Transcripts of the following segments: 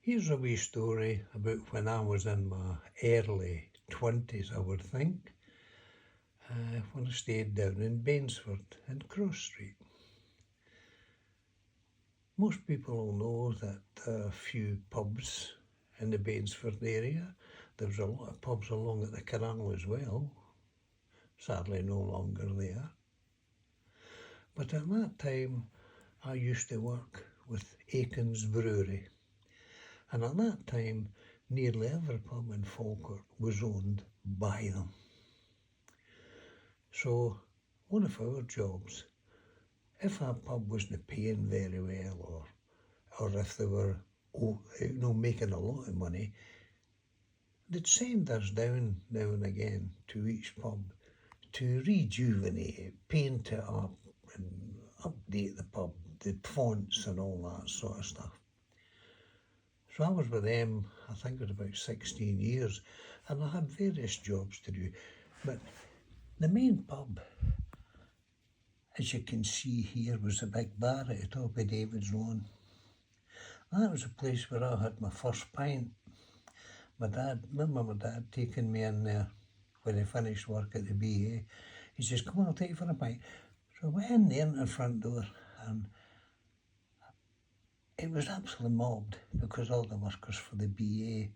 Here's a wee story about when I was in my early 20s, I would think, when I stayed down in Bainsford in Cross Street. Most people will know that there are a few pubs in the Bainsford area. There's a lot of pubs along at the canal as well, sadly no longer there. But at that time, I used to work with Aiken's Brewery. And at that time, nearly every pub in Falkirk was owned by them. So one of our jobs, if a pub wasn't paying very well or if they were making a lot of money, they'd send us down now and again to each pub to rejuvenate it, paint it up and update the pub, the fonts and all that sort of stuff. So I was with them, I think it was about 16 years, and I had various jobs to do. But the main pub, as you can see here, was a big bar at the top of David's Lawn. That was a place where I had my first pint. Remember my dad taking me in there when he finished work at the BA. He says, "Come on, I'll take you for a pint." So I went in there at the front door, and it was absolutely mobbed because all the workers for the BA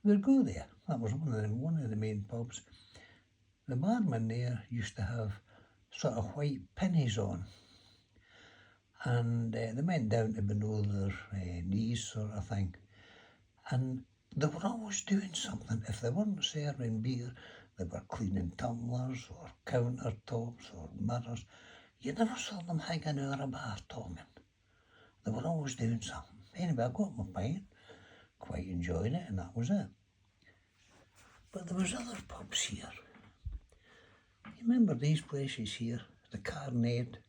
would go there. That was one of the main pubs. The barman there used to have sort of white pennies on, and they went down to below their knees sort of thing. And they were always doing something. If they weren't serving beer, they were cleaning tumblers or countertops or mirrors. You never saw them hanging out a bar talking. They were always doing something. Anyway, I got my pint, quite enjoying it, and that was it. But there was other pubs here. You remember these places here? The Carnade.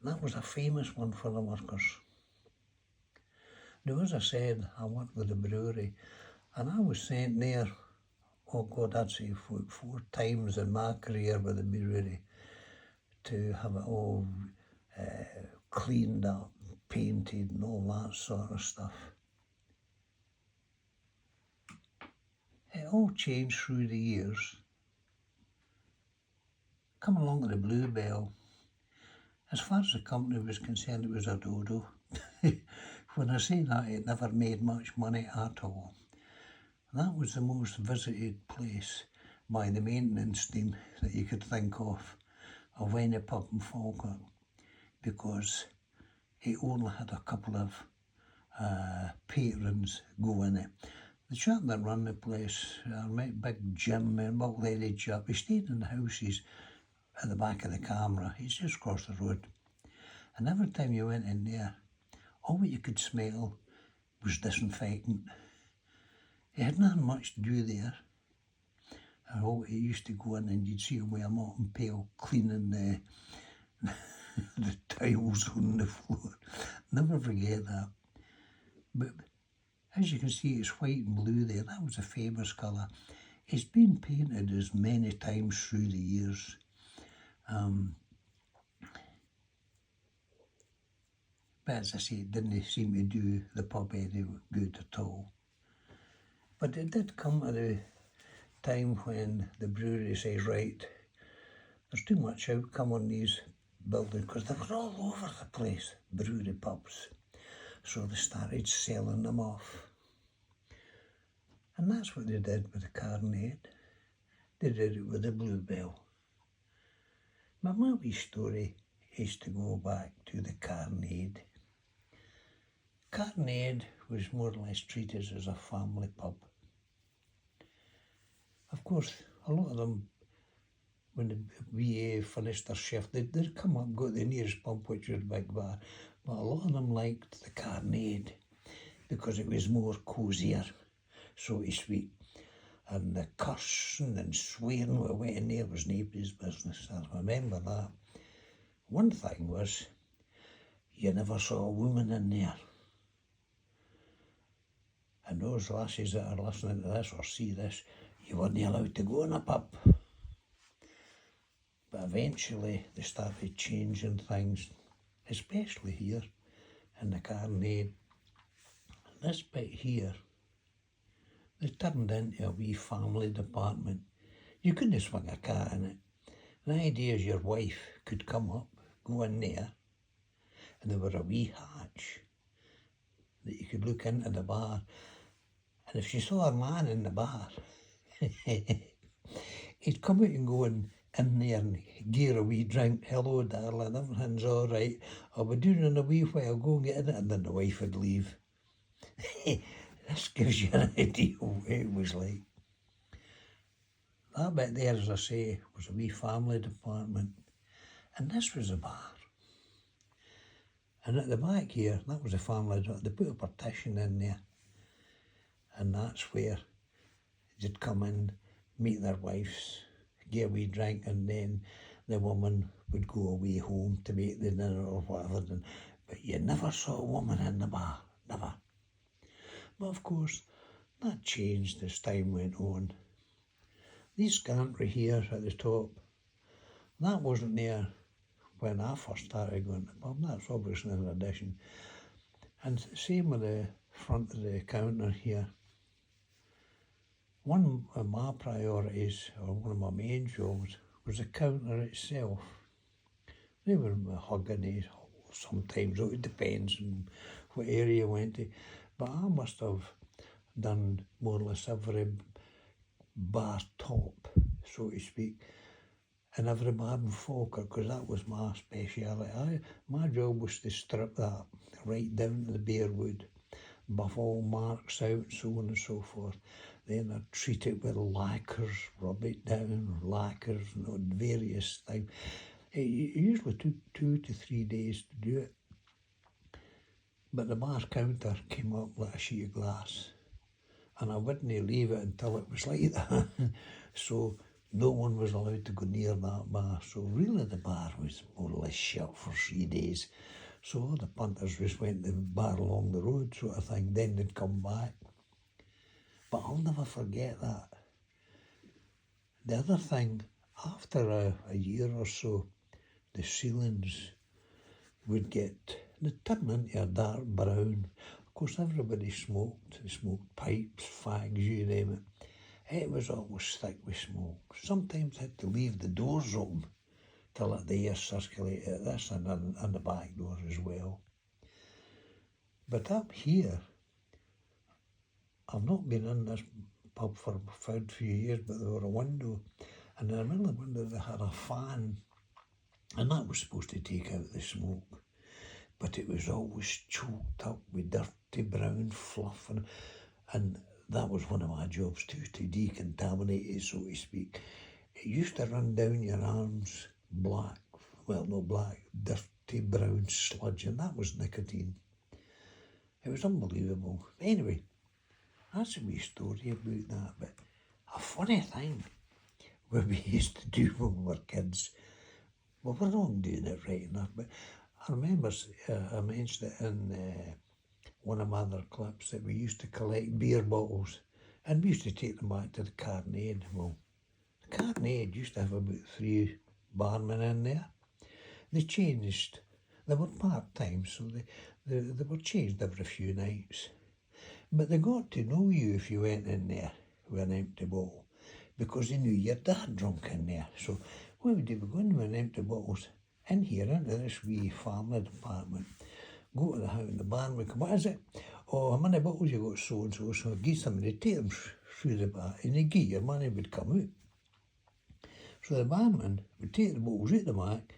That was a famous one for the workers. Now, as I said, I worked with the brewery, and I was sent there, oh God, I'd say 4 times in my career with the brewery to have it all cleaned up, painted and all that sort of stuff. It all changed through the years. Come along to the Bluebell. As far as the company was concerned, it was a dodo. When I say that, it never made much money at all. That was the most visited place by the maintenance team that you could think of any pub in Falkirk, because it only had a couple of patrons go in it. The chap that ran the place, big Jim, a big-legged chap, he stayed in the houses at the back of the camera. He's just across the road. And every time you went in there, all what you could smell was disinfectant. He had nothing much to do there. He used to go in and you'd see him with a mop and pail cleaning the tiles on the floor. Never forget that. But as you can see, it's white and blue there. That was a famous colour. It's been painted as many times through the years. But as I say, it didn't seem to do the pub any good at all. But it did come at a time when the brewery says, right, there's too much outcome on these buildings, because they were all over the place, brewery pubs. So they started selling them off. And that's what they did with the Carnade. They did it with the Bluebell. But my wee story is to go back to the Carnade. Carnade was more or less treated as a family pub. Of course, a lot of them, when the VA finished their shift, they'd come up and go to the nearest pub, which was a big bar. But a lot of them liked the Carnade because it was more cosier, so to speak. And the cursing and swearing we went in there was nobody's business. I remember that. One thing was, you never saw a woman in there. And those lasses that are listening to this or see this, you weren't allowed to go in a pub. But eventually they started changing things, especially here in the Carnade. this bit here, they turned into a wee family department. You couldn't swing a cat in it. The idea is your wife could come up, go in there, and there were a wee hatch that you could look into the bar. And if she saw a man in the bar, he'd come out and go in there and give her a wee drink. Hello, darling, everything's all right. I'll be doing in a wee while, go and get in it. And then the wife would leave. This gives you an idea of what it was like. That bit there, as I say, was a wee family department. And this was a bar. And at the back here, that was a family, they put a partition in there. And that's where they'd come in, meet their wives, get a wee drink, and then the woman would go away home to make the dinner or whatever. But you never saw a woman in the bar, never. But of course, that changed as time went on. These scantry here at the top, that wasn't there when I first started going to the pub. That's obviously an addition. And same with the front of the counter here. One of my priorities, or one of my main jobs, was the counter itself. They were mahogany sometimes, so it depends on what area you went to. But I must have done more or less every bar top, so to speak, and every bar in Falkirk, because that was my speciality. My job was to strip that right down to the bare wood, buff all marks out, so on and so forth. Then I'd treat it with lacquers, rub it down, lacquers, various things. It usually took 2 to 3 days to do it. But the bar counter came up like a sheet of glass, and I wouldn't leave it until it was like that. So no one was allowed to go near that bar. So really the bar was more or less shut for 3 days. So all the punters just went to the bar along the road sort of thing, then they'd come back. But I'll never forget that. The other thing, after a year or so, the ceilings would they'd turn into a dark brown. Of course, everybody smoked. They smoked pipes, fags, you name it. It was always thick with smoke. Sometimes I had to leave the doors open to let the air circulate at this and the back door as well. But up here, I've not been in this pub for a few years, but there were a window, and in the window they had a fan, and that was supposed to take out the smoke. But it was always choked up with dirty brown fluff, and that was one of my jobs too, to decontaminate it, so to speak. It used to run down your arms, black, well, not black, dirty brown sludge, and that was nicotine. It was unbelievable. Anyway, that's a wee story about that. But a funny thing what we used to do when we were kids, well, we're not doing it right enough, but I remember I mentioned it in one of my other clips that we used to collect beer bottles, and we used to take them back to the Carnade. Well, the Carnade used to have about 3 barmen in there. They changed. They were part-time, so they were changed every few nights. But they got to know you if you went in there with an empty bottle, because they knew your dad drunk in there. So what we did, we go in with empty bottles in here, into this wee family department, go to the house, and the barman would come, what is it? Oh, how many bottles you got? So and so. So give somebody, take them through the bar, and they give your money would come out. So the barman would take the bottles out the back,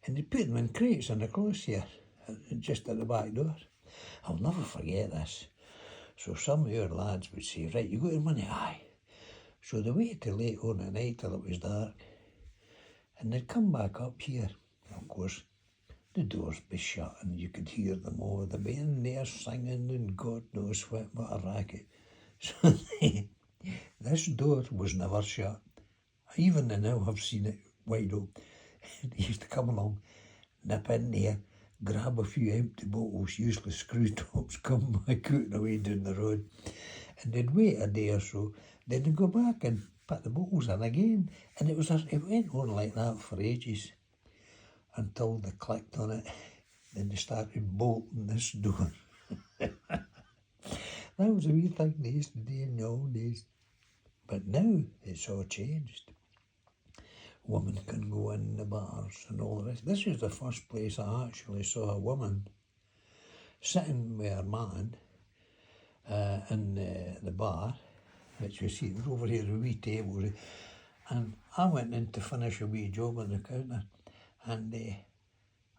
and they'd put them in crates and across here, just at the back door. I'll never forget this. So some of our lads would say, right, you got your money? Aye. So they waited till late on at night till it was dark, and they'd come back up here. Of course, the doors be shut and you could hear them all. They'd be in there singing and God knows what a racket. So this door was never shut. Even now I've seen it wide open. They used to come along, nip in there, grab a few empty bottles, usually screw tops, come back out and away down the road. And they'd wait a day or so, then they'd go back and put the bottles in again. And it went on like that for ages, until they clicked on it. Then they started bolting this door. That was a wee thing they used to do in the old days. But now it's all changed. Women can go in the bars and all the rest. This was the first place I actually saw a woman sitting with her man in the bar, which you see, it was over here, a wee table. And I went in to finish a wee job on the counter, and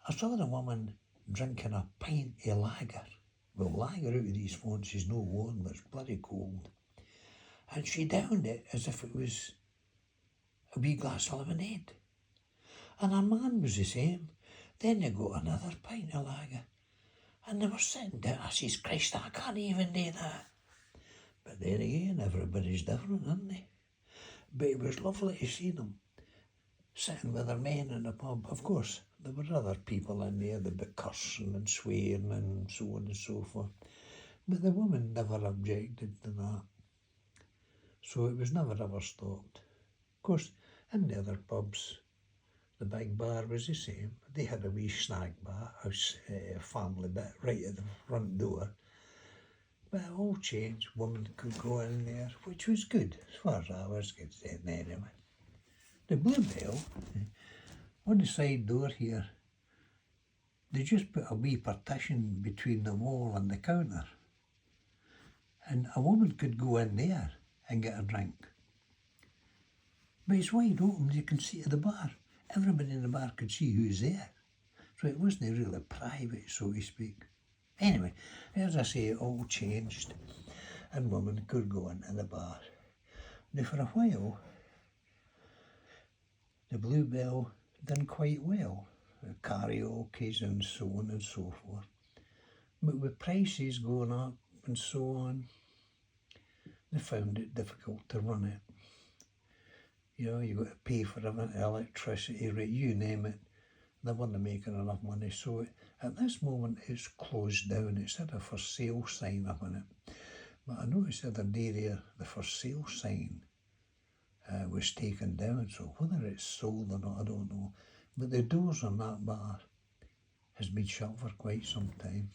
I saw the woman drinking a pint of lager. Well, lager out of these phones is no warm, but it's bloody cold. And she downed it as if it was a wee glass of lemonade. And her man was the same. Then they got another pint of lager. And they were sitting down. I says, Christ, I can't even do that. But then again, everybody's different, aren't they? But it was lovely to see them sitting with their men in the pub. Of course, there were other people in there, they'd be cursing and swearing and so on and so forth. But the woman never objected to that. So it was never ever stopped. Of course, in the other pubs, the big bar was the same. They had a wee snack bar, a family bit, right at the front door. But it all changed. Women could go in there, which was good, as far as I was concerned anyway. The Bluebell, on the side door here, they just put a wee partition between the wall and the counter. And a woman could go in there and get a drink. But it's wide open, you can see at the bar. Everybody in the bar could see who's there. So it wasn't really private, so to speak. Anyway, as I say, it all changed. And women could go into the bar. Now for a while, the Bluebell done quite well. Karaoke's and so on and so forth. But with prices going up and so on, they found it difficult to run it. You know, you got to pay for everything, electricity, rate, you name it. They weren't making enough money, so at this moment it's closed down. It's had a for sale sign up on it. But I noticed the other day there, the for sale sign was taken down, so whether it's sold or not, I don't know. But the doors on that bar has been shut for quite some time.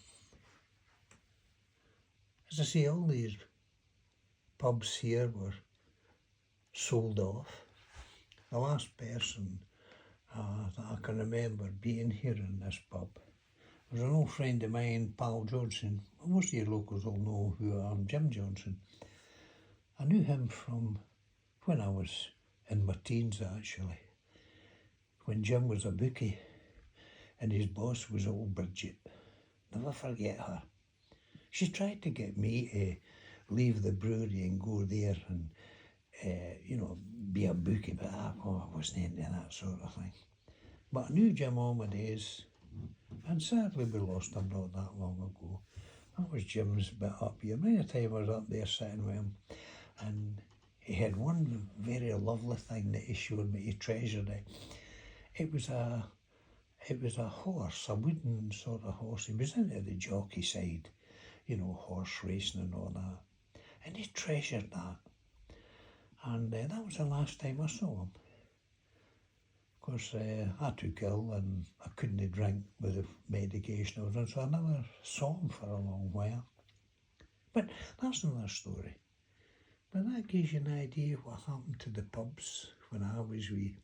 As I say, all these pubs here were sold off. The last person that I can remember being here in this pub was an old friend of mine, Pal Johnson. Most of your locals will know who I am, Jim Johnson. I knew him from when I was in my teens, actually, when Jim was a bookie and his boss was old Bridget. Never forget her. She tried to get me to leave the brewery and go there and you know, be a bookie, but I wasn't into that sort of thing. But I knew Jim all my days, and sadly we lost him not that long ago. That was Jim's bit up here. Many a time I was up there sitting with him, and he had one very lovely thing that he showed me. He treasured it. It was a horse, a wooden sort of horse. He was into the jockey side, you know, horse racing and all that. And he treasured that. And that was the last time I saw him. Of course, I took ill and I couldn't drink with the medication I was on, so I never saw him for a long while. But that's another story. But that gives you an idea of what happened to the pubs when I was wee.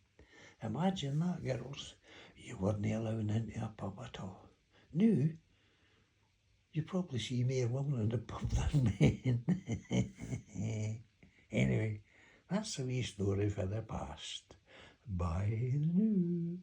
Imagine that, girls. You weren't allowed into a pub at all. Now, you probably see more women in the pub than men. Anyway, that's a wee story for the past. Bye the new.